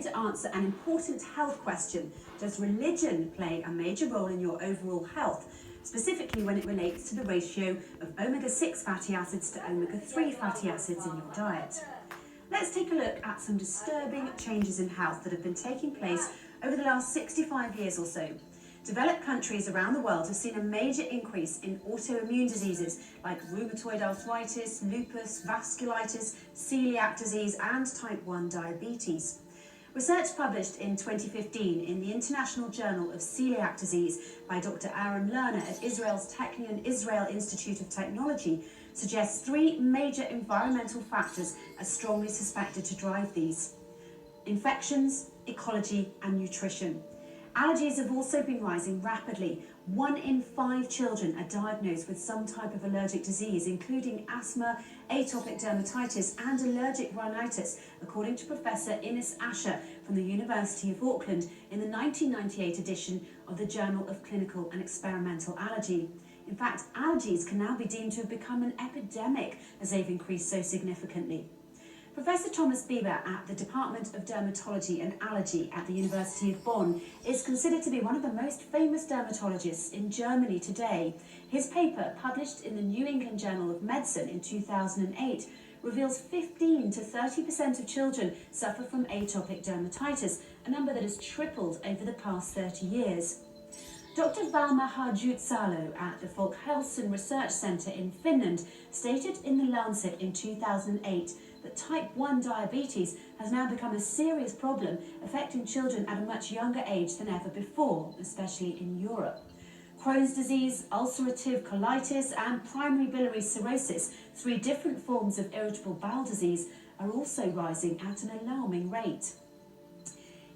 To answer an important health question: does religion play a major role in your overall health, specifically when it relates to the ratio of omega-6 fatty acids to omega-3 fatty acids in your diet? Let's take a look at some disturbing changes in health that have been taking place over the last 65 years or so. Developed countries around the world have seen a major increase in autoimmune diseases like rheumatoid arthritis, lupus, vasculitis, celiac disease and type 1 diabetes. Research published in 2015 in the International Journal of Celiac Disease by Dr. Aaron Lerner at Israel's Technion Israel Institute of Technology suggests three major environmental factors are strongly suspected to drive these: infections, ecology and nutrition. Allergies have also been rising rapidly. 1 in 5 children are diagnosed with some type of allergic disease, including asthma, atopic dermatitis and allergic rhinitis, according to Professor Ines Asher from the University of Auckland in the 1998 edition of the Journal of Clinical and Experimental Allergy. In fact, allergies can now be deemed to have become an epidemic as they've increased so significantly. Professor Thomas Bieber at the Department of Dermatology and Allergy at the University of Bonn is considered to be one of the most famous dermatologists in Germany today. His paper, published in the New England Journal of Medicine in 2008, reveals 15 to 30% of children suffer from atopic dermatitis, a number that has tripled over the past 30 years. Dr. Valma Harjut-Salo at the Folkhälsan Research Centre in Finland stated in The Lancet in 2008 that type 1 diabetes has now become a serious problem affecting children at a much younger age than ever before, especially in Europe. Crohn's disease, ulcerative colitis and primary biliary cirrhosis, 3 different forms of irritable bowel disease, are also rising at an alarming rate.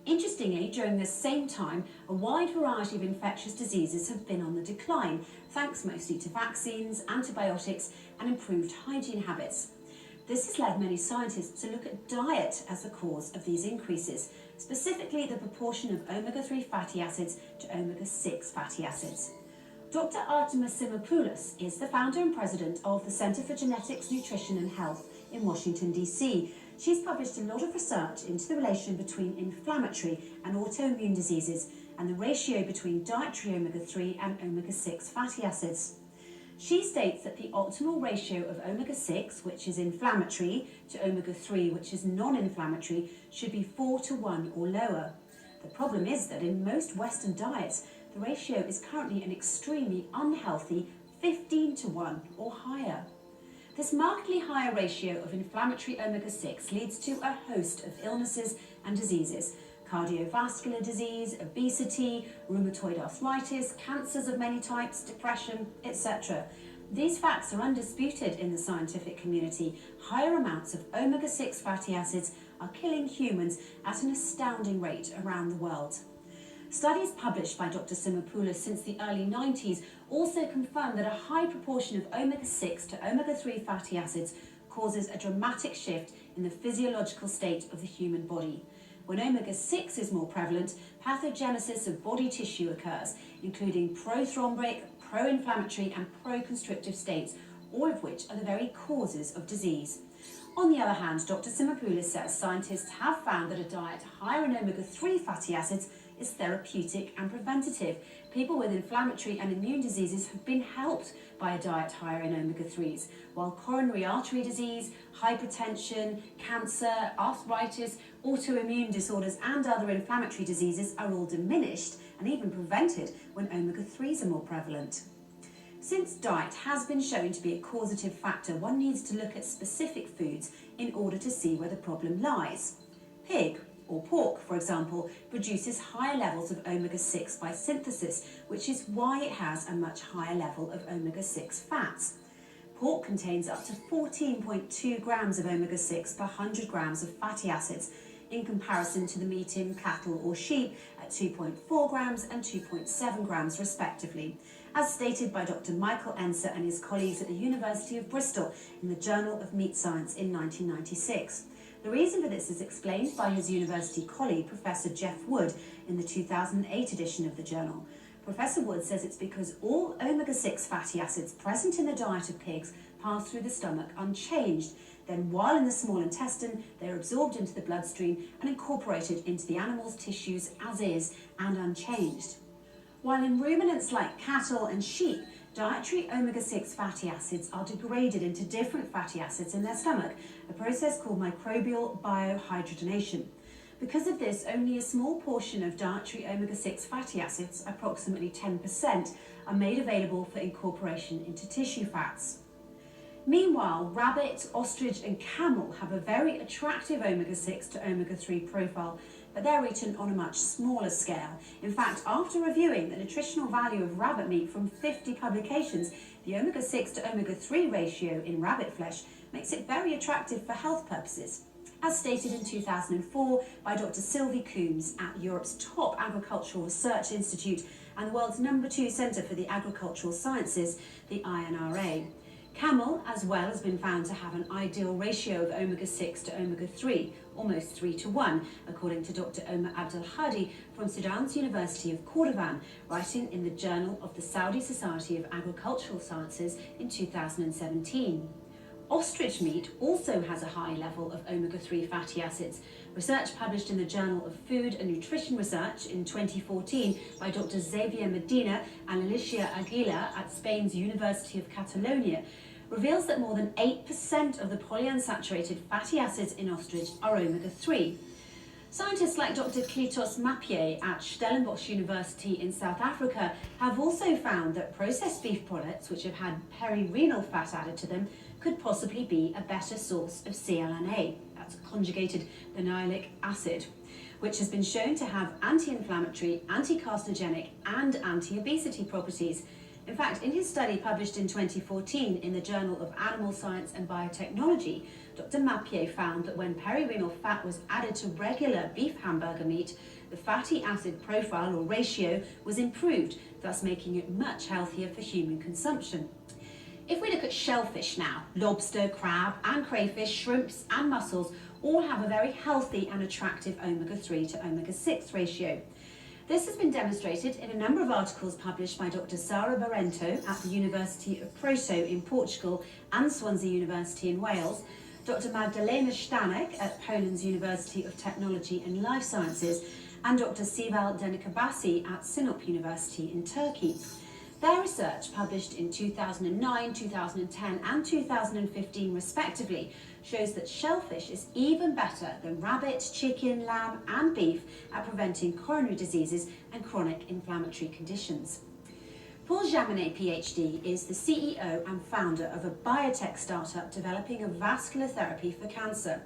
Interestingly, during this same time, a wide variety of infectious diseases have been on the decline, thanks mostly to vaccines, antibiotics and improved hygiene habits. This has led many scientists to look at diet as the cause of these increases, specifically the proportion of omega-3 fatty acids to omega-6 fatty acids. Dr. Artemis Simopoulos is the founder and president of the Center for Genetics, Nutrition and Health in Washington, D.C. She's published a lot of research into the relation between inflammatory and autoimmune diseases and the ratio between dietary omega-3 and omega-6 fatty acids. She states that the optimal ratio of omega-6, which is inflammatory, to omega-3, which is non-inflammatory, should be 4:1 or lower. The problem is that in most Western diets, the ratio is currently an extremely unhealthy 15:1 or higher. This markedly higher ratio of inflammatory omega-6 leads to a host of illnesses and diseases: cardiovascular disease, obesity, rheumatoid arthritis, cancers of many types, depression, etc. These facts are undisputed in the scientific community. Higher amounts of omega-6 fatty acids are killing humans at an astounding rate around the world. Studies published by Dr. Simopoulos since the early 90s also confirm that a high proportion of omega-6 to omega-3 fatty acids causes a dramatic shift in the physiological state of the human body. When omega-6 is more prevalent, pathogenesis of body tissue occurs, including prothrombic, pro-inflammatory and pro-constrictive states, all of which are the very causes of disease. On the other hand, Dr. Simopoulos says scientists have found that a diet higher in omega-3 fatty acids is therapeutic and preventative. People with inflammatory and immune diseases have been helped by a diet higher in omega-3s, while coronary artery disease, hypertension, cancer, arthritis, autoimmune disorders and other inflammatory diseases are all diminished and even prevented when omega-3s are more prevalent. Since diet has been shown to be a causative factor, one needs to look at specific foods in order to see where the problem lies. Pig or pork, for example, produces higher levels of omega-6 by synthesis, which is why it has a much higher level of omega-6 fats. Pork contains up to 14.2 grams of omega-6 per 100 grams of fatty acids, in comparison to the meat in cattle or sheep at 2.4 grams and 2.7 grams respectively, as stated by Dr. Michael Enser and his colleagues at the University of Bristol in the Journal of Meat Science in 1996. The reason for this is explained by his university colleague, Professor Jeff Wood, in the 2008 edition of the journal. Professor Wood says it's because all omega-6 fatty acids present in the diet of pigs pass through the stomach unchanged. Then while in the small intestine, they are absorbed into the bloodstream and incorporated into the animal's tissues as is and unchanged. While in ruminants like cattle and sheep, dietary omega-6 fatty acids are degraded into different fatty acids in their stomach, a process called microbial biohydrogenation. Because of this, only a small portion of dietary omega-6 fatty acids, approximately 10%, are made available for incorporation into tissue fats. Meanwhile, rabbit, ostrich and camel have a very attractive omega-6 to omega-3 profile, but they're eaten on a much smaller scale. In fact, after reviewing the nutritional value of rabbit meat from 50 publications, the omega-6 to omega-3 ratio in rabbit flesh makes it very attractive for health purposes. As stated in 2004 by Dr. Sylvie Coombs at Europe's top agricultural research institute and the world's #2 centre for the agricultural sciences, the INRA. Camel, as well, has been found to have an ideal ratio of omega-6 to omega-3, almost 3:1, according to Dr. Omar Abdelhadi from Sudan's University of Cordovan, writing in the Journal of the Saudi Society of Agricultural Sciences in 2017. Ostrich meat also has a high level of omega-3 fatty acids. Research published in the Journal of Food and Nutrition Research in 2014 by Dr. Xavier Medina and Alicia Aguila at Spain's University of Catalonia reveals that more than 8% of the polyunsaturated fatty acids in ostrich are omega-3. Scientists like Dr. Kletos Mapier at Stellenbosch University in South Africa have also found that processed beef products which have had perirenal fat added to them could possibly be a better source of CLNA, that's conjugated linoleic acid, which has been shown to have anti-inflammatory, anti-carcinogenic and anti-obesity properties. In fact, in his study published in 2014 in the Journal of Animal Science and Biotechnology, Dr. Mapier found that when perirenal fat was added to regular beef hamburger meat, the fatty acid profile or ratio was improved, thus making it much healthier for human consumption. If we look at shellfish now, lobster, crab and crayfish, shrimps and mussels all have a very healthy and attractive omega-3 to omega-6 ratio. This has been demonstrated in a number of articles published by Dr. Sara Barrento at the University of Porto in Portugal and Swansea University in Wales, Dr. Magdalena Stanek at Poland's University of Technology and Life Sciences, and Dr. Sibel Denikabasi at Sinop University in Turkey. Their research, published in 2009, 2010 and 2015 respectively, shows that shellfish is even better than rabbit, chicken, lamb and beef at preventing coronary diseases and chronic inflammatory conditions. Paul Jaminet, PhD, is the CEO and founder of a biotech startup developing a vascular therapy for cancer.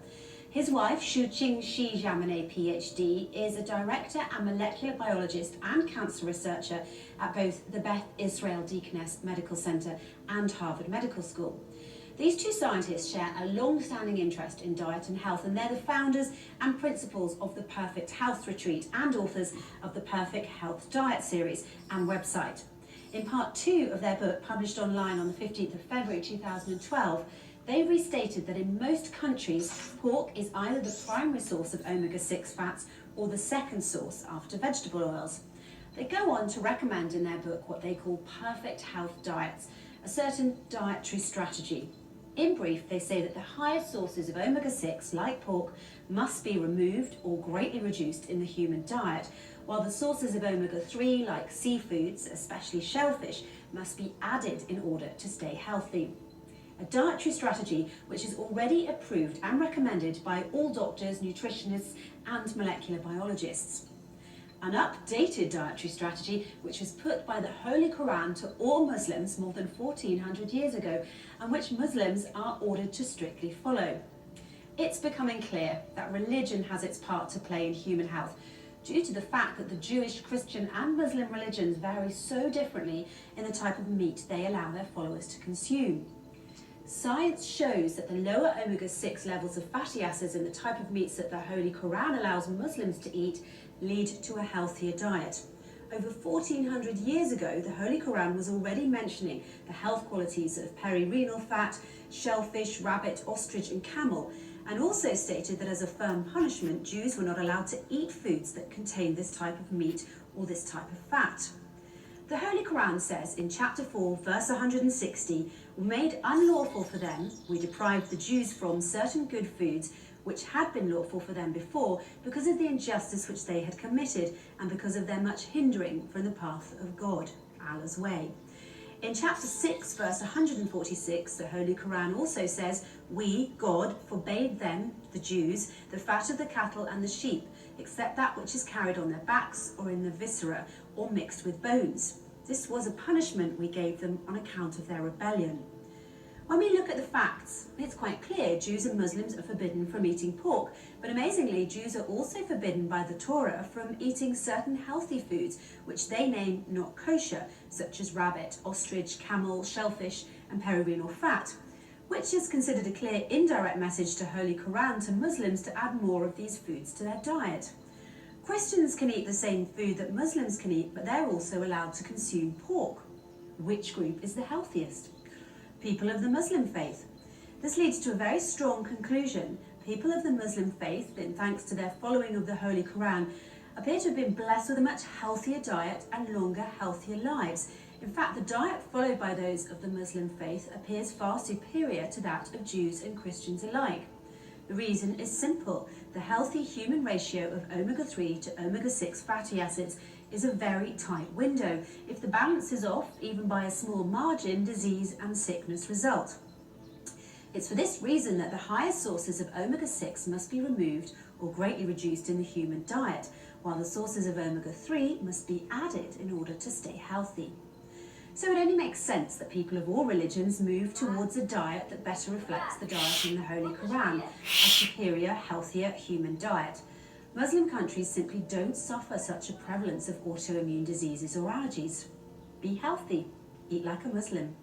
His wife, Shuqing Shi Jaminet, PhD, is a director and molecular biologist and cancer researcher at both the Beth Israel Deaconess Medical Center and Harvard Medical School. These two scientists share a long-standing interest in diet and health, and they're the founders and principals of the Perfect Health Retreat and authors of the Perfect Health Diet series and website. In part 2 of their book, published online on the 15th of February 2012, they restated that in most countries, pork is either the primary source of omega-6 fats or the second source after vegetable oils. They go on to recommend in their book what they call perfect health diets, a certain dietary strategy. In brief, they say that the highest sources of omega-6, like pork, must be removed or greatly reduced in the human diet, while the sources of omega-3, like seafoods, especially shellfish, must be added in order to stay healthy. A dietary strategy which is already approved and recommended by all doctors, nutritionists and molecular biologists. An updated dietary strategy which was put by the Holy Quran to all Muslims more than 1400 years ago and which Muslims are ordered to strictly follow. It's becoming clear that religion has its part to play in human health due to the fact that the Jewish, Christian and Muslim religions vary so differently in the type of meat they allow their followers to consume. Science shows that the lower omega-6 levels of fatty acids in the type of meats that the Holy Quran allows Muslims to eat lead to a healthier diet. Over 1400 years ago, the Holy Quran was already mentioning the health qualities of perirenal fat, shellfish, rabbit, ostrich and camel, and also stated that as a firm punishment, Jews were not allowed to eat foods that contained this type of meat or this type of fat. The Holy Quran says in chapter 4, verse 160, "We made unlawful for them, we deprived the Jews from certain good foods which had been lawful for them before because of the injustice which they had committed and because of their much hindering from the path of God," Allah's way. In chapter 6, verse 146, the Holy Quran also says, "We, God, forbade them, the Jews, the fat of the cattle and the sheep, except that which is carried on their backs or in the viscera or mixed with bones. This was a punishment we gave them on account of their rebellion." When we look at the facts, it's quite clear Jews and Muslims are forbidden from eating pork, but amazingly, Jews are also forbidden by the Torah from eating certain healthy foods, which they name not kosher, such as rabbit, ostrich, camel, shellfish, and peregrine or fat, which is considered a clear indirect message to Holy Quran to Muslims to add more of these foods to their diet. Christians can eat the same food that Muslims can eat, but they're also allowed to consume pork. Which group is the healthiest? People of the Muslim faith. This leads to a very strong conclusion. People of the Muslim faith, in thanks to their following of the Holy Quran, appear to have been blessed with a much healthier diet and longer, healthier lives. In fact, the diet followed by those of the Muslim faith appears far superior to that of Jews and Christians alike. The reason is simple. The healthy human ratio of omega-3 to omega-6 fatty acids is a very tight window. If the balance is off, even by a small margin, disease and sickness result. It's for this reason that the highest sources of omega-6 must be removed or greatly reduced in the human diet, while the sources of omega-3 must be added in order to stay healthy. So it only makes sense that people of all religions move towards a diet that better reflects the diet in the Holy Quran, a superior, healthier human diet. Muslim countries simply don't suffer such a prevalence of autoimmune diseases or allergies. Be healthy. Eat like a Muslim.